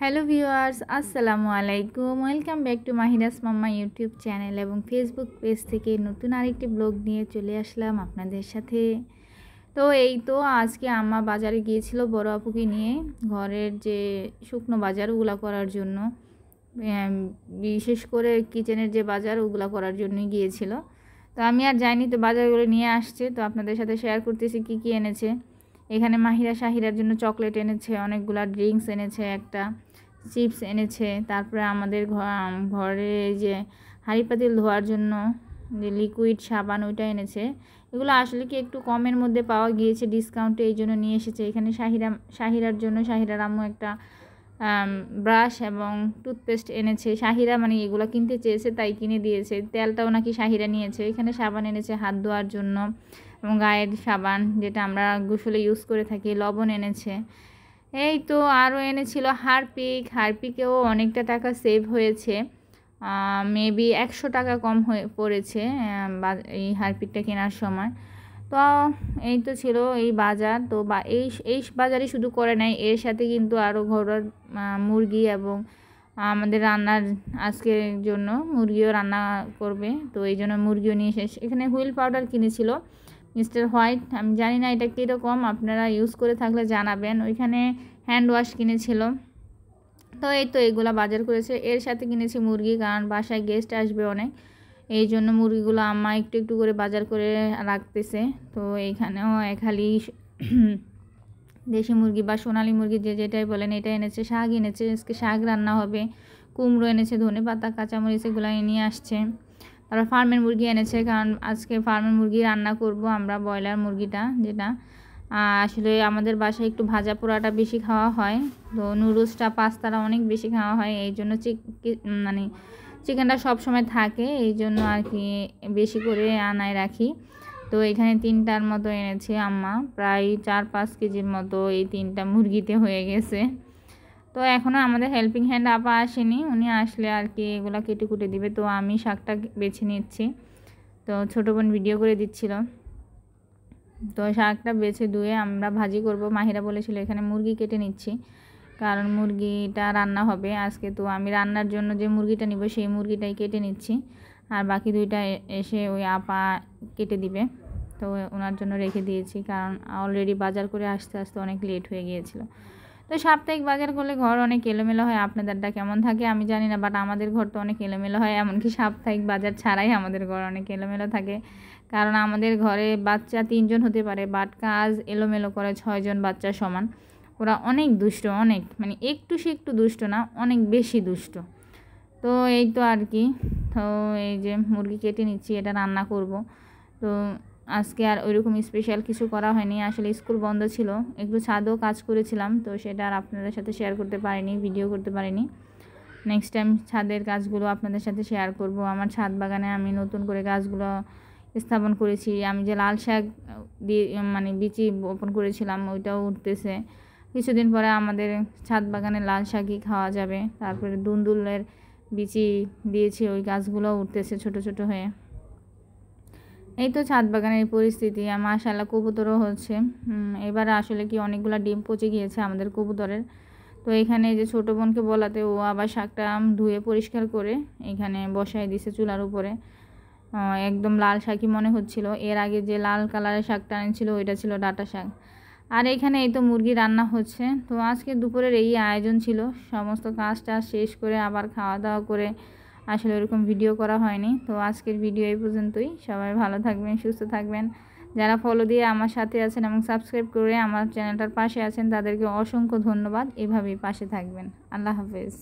Hello viewers, আসসালামু আলাইকুম। Welcome back to Mahira's mamma YouTube channel এবং ফেসবুক পেজ থেকে নতুন আরেকটি ব্লগ নিয়ে চলে আসলাম আপনাদের সাথে। তো আজকে আম্মা বাজারে গিয়েছিল বড় আপুকে নিয়ে ঘরের যে শুকনো বাজার ওগুলা করার জন্য, বিশেষ করে কিচেনের যে বাজার ওগুলা করার জন্যই গিয়েছিল। তো আমি আর যাইনি, তো বাজারগুলো নিয়ে আসছে, তো আপনাদের সাথে শেয়ার করতেছি কি কি এনেছে। এখানে মাহিরা শাহিরার জন্য চকলেট এনেছে, অনেকগুলা ড্রিঙ্কস এনেছে, একটা চিপস এনেছে। তারপরে আমাদের ঘরে যে হাঁড়ি পাতিল ধোয়ার জন্য যে লিকুইড সাবান ওইটা এনেছে। এগুলো আসলে কি একটু কমের মধ্যে পাওয়া গিয়েছে ডিসকাউন্টে, এই জন্য নিয়ে এসেছে। এখানে শাহিরার জন্য শাহিরার আম্মু একটা ব্রাশ এবং টুথপেস্ট এনেছে। শাহিরা মানে এগুলো কিনতে চেয়েছে তাই কিনে দিয়েছে। তেলটাও নাকি শাহিরা নিয়েছে। এখানে সাবান এনেছে হাত ধোয়ার জন্য এবং গায়ের সাবান যেটা আমরা গোসলে ইউজ করে থাকি। লবণ এনেছে। এই তো আরও এনেছিল হারপিকেও অনেকটা টাকা সেভ হয়েছে, মেবি 100 টাকা কম হয়ে পড়েছে এই হারপিকটা কেনার সময়। তো এই তো ছিল এই বাজার। তো এই বাজারই শুধু করে নাই, এর সাথে কিন্তু আরও ঘরের মুরগি এবং আমাদের রান্নার আজকের জন্য মুরগিও রান্না করবে, তো এই জন্য মুরগিও নিয়ে এসে এখানে হুইল পাউডার কিনেছিল মিস্টার হোয়াইট। আমি জানি না এটা কীরকম, আপনারা ইউজ করে থাকলে জানাবেন। ওইখানে হ্যান্ড ওয়াশ কিনেছিল। তো এই তো এগুলো বাজার করেছে। এর সাথে কিনেছি মুরগি, কারণ বাসায় গেস্ট আসবে অনেক, এই জন্য মুরগিগুলো আম্মা একটু একটু করে বাজার করে রাখতেছে। তো এইখানেও খালি দেশি মুরগি বা সোনালি মুরগি যে যেটাই বলেন এটা এনেছে। শাক এনেছে, আজকে শাক রান্না হবে। কুমড়ো এনেছে, ধনেপাতা, কাঁচামরিচ এগুলো নিয়ে আসছে। তারপর ফার্মের মুরগি এনেছে, কারণ আজকে ফার্মের মুরগি রান্না করব আমরা, ব্রয়লার মুরগিটা যেটা। আসলে আমাদের বাসায় একটু ভাজা পোড়াটা বেশি খাওয়া হয়, তো নুডলসটা পাস্তাটা অনেক বেশি খাওয়া হয়, এই জন্য মানে চিকেনটা সবসময় থাকে, এই জন্য আর কি বেশি করে আনায় রাখি। তো এখানে 3টার মতো এনেছে আম্মা, প্রায় 4-5 কেজির মতো এই 3টা মুরগিতে হয়ে গেছে। তো এখনও আমাদের হেল্পিং হ্যান্ড আপা আসেনি, উনি আসলে আর কি এগুলো কেটে কুটে দিবে। তো আমি শাকটা বেছে নিচ্ছি, তো ছোটো বোন ভিডিও করে দিচ্ছিল। তো শাকটা বেছে ধুয়ে আমরা ভাজি করব। মাহিরা বলেছিল এখানে মুরগি কেটে নিচ্ছি, কারণ মুরগিটা রান্না হবে আজকে। তো আমি রান্নার জন্য যে মুরগিটা নিব সেই মুরগিটাই কেটে নিচ্ছি, আর বাকি 2টা এসে ওই আপা কেটে দিবে। তো ওনার জন্য রেখে দিয়েছি, কারণ অলরেডি বাজার করে আসতে আসতে অনেক লেট হয়ে গিয়েছিল। তো সাপ্তাহিক বাজার করলে ঘর অনেক এলোমেলো হয়, আপনাদেরটা কেমন থাকে আমি জানি না, বাট আমাদের ঘর তো অনেক এলোমেলো হয়। এমনকি সাপ্তাহিক বাজার ছাড়াই আমাদের ঘর অনেক এলোমেলো থাকে, কারণ আমাদের ঘরে বাচ্চা 3 জন হতে পারে, বাট কাজ এলোমেলো করে 6 জন বাচ্চা সমান। ওরা অনেক দুষ্ট, অনেক মানে একটু সে একটু দুষ্ট না, অনেক বেশি দুষ্ট। তো এই তো আর কি। তো এই যে মুরগি কেটে নিচ্ছি, এটা রান্না করব। তো আজকে আর ওইরকম স্পেশাল কিছু করা হয়নি, আসলে স্কুল বন্ধ ছিল, একটু ছাদেও কাজ করেছিলাম, তো সেটা আর আপনাদের সাথে শেয়ার করতে পারিনি, ভিডিও করতে পারিনি। নেক্সট টাইম ছাদের কাজগুলো আপনাদের সাথে শেয়ার করব। আমার ছাদ বাগানে আমি নতুন করে গাছগুলো স্থাপন করেছি। আমি যে লাল শাক দিয়ে মানে বিচি বপন করেছিলাম ওইটাও উঠতেছে। কিছুদিন পরে আমাদের ছাদ বাগানে লাল শাকই খাওয়া যাবে। তারপরে দুন্দুলের বিচি দিয়েছি, ওই গাছগুলোও উঠতেছে ছোট ছোট হয়ে। এই তো ছাদ বাগানের পরিস্থিতি। মাশাআল্লাহ কবুতরও হচ্ছে। এবার আসলে কি অনেকগুলো ডিম পচে গিয়েছে আমাদের কবুতরের। তো এখানে যে ছোটো বোনকে বলাতে ও আবার শাকটা ধুয়ে পরিষ্কার করে এখানে বসায় দিছে চুলার উপরে। একদম লাল শাকই মনে হচ্ছিল। এর আগে যে লাল কালারের শাকটা আনছিল ওইটা ছিল ডাঁটা শাক। আর এখানে এই তো মুরগি রান্না হচ্ছে। তো আজকে দুপুরের এই আয়োজন ছিল, সমস্ত কাজটা শেষ করে আবার খাওয়া দাওয়া করে আসলে ওরকম ভিডিও করা হয়নি। তো আজকের ভিডিও এই পর্যন্তই। সবাই ভালো থাকবেন, সুস্থ থাকবেন। যারা ফলো দিয়ে আমার সাথে আছেন এবং সাবস্ক্রাইব করে আমার চ্যানেলটার পাশে আছেন তাদেরকে অসংখ্য ধন্যবাদ। এভাবেই পাশে থাকবেন। আল্লাহ হাফেজ।